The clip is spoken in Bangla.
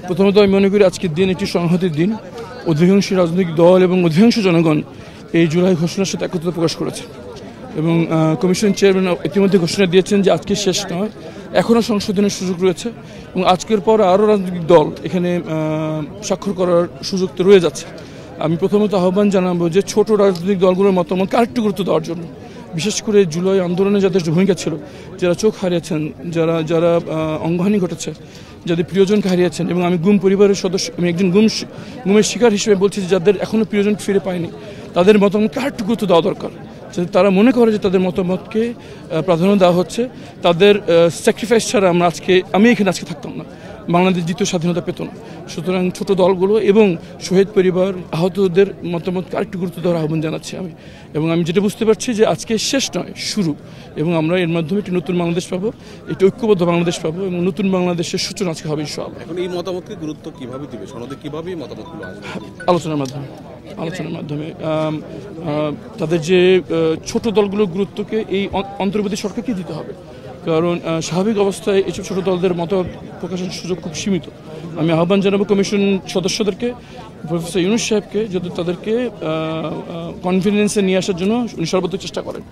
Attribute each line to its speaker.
Speaker 1: প্রথমত আমি মনে করি আজকের দিন একটি সংহতির দিন। অধিকাংশ রাজনৈতিক দল এবং অধিকাংশ জনগণ এই জুলাই ঘোষণার সাথে একত্রতা প্রকাশ করেছে এবং কমিশন চেয়ারম্যান ইতিমধ্যে ঘোষণা দিয়েছেন যে আজকে শেষ নয়, এখনও সংশোধনের সুযোগ রয়েছে এবং আজকের পর আরও রাজনৈতিক দল এখানে স্বাক্ষর করার সুযোগ তো রয়ে যাচ্ছে। আমি প্রথমত আহ্বান জানাবো যে ছোট রাজনৈতিক দলগুলোর মতামতকে আরেকটু গুরুত্ব দেওয়ার জন্য, বিশেষ করে জুলাই আন্দোলনে যাদের ভূমিকা ছিল, যারা চোখ হারিয়েছেন, যারা অঙ্গহানি ঘটেছে, যাদের প্রিয়জনকে হারিয়েছেন, এবং আমি গুম পরিবারের সদস্য, আমি একজন গুমের শিকার হিসেবে বলছি যে যাদের এখনও প্রিয়জন ফিরে পায়নি, তাদের মতামতকে আরেকটু গুরুত্ব দেওয়া দরকার। যাতে তারা মনে করে যে তাদের মতামতকে প্রাধান্য দেওয়া হচ্ছে, তাদের স্যাক্রিফাইস ছাড়া আমি এখানে আজকে থাকতাম না, বাংলাদেশ দ্বিতীয় স্বাধীনতা পেত না। সুতরাং ছোট দলগুলো এবং শহীদ পরিবার, আহতদের মতামতকে আরেকটু গুরুত্ব দেওয়ার আহ্বান জানাচ্ছি আমি। এবং আমি যেটা বুঝতে পারছি যে আজকে শেষ নয়, শুরু, এবং আমরা এর মাধ্যমে একটি নতুন বাংলাদেশ পাবো, একটি ঐক্যবদ্ধ বাংলাদেশ পাবো এবং নতুন বাংলাদেশের সূচনা আজকে হবে ইনশাআল্লাহ।
Speaker 2: এখন এই মতামতকে গুরুত্ব কিভাবে দিবে, সনদে কিভাবে মতামতগুলো আসবে?
Speaker 1: আলোচনার মাধ্যমে তাদের যে ছোট দলগুলোর গুরুত্বকে এই অন্তর্বর্তী সরকারকে দিতে হবে, কারণ স্বাভাবিক অবস্থায় এইসব ছোট দলদের মত প্রকাশের সুযোগ খুব সীমিত। আমি আহ্বান জানাবো কমিশন সদস্যদেরকে, প্রফেসর ইউনূস সাহেবকে, যাতে তাদেরকে কনফিডেন্সে নিয়ে আসার জন্য উনি সর্বোচ্চ চেষ্টা করেন।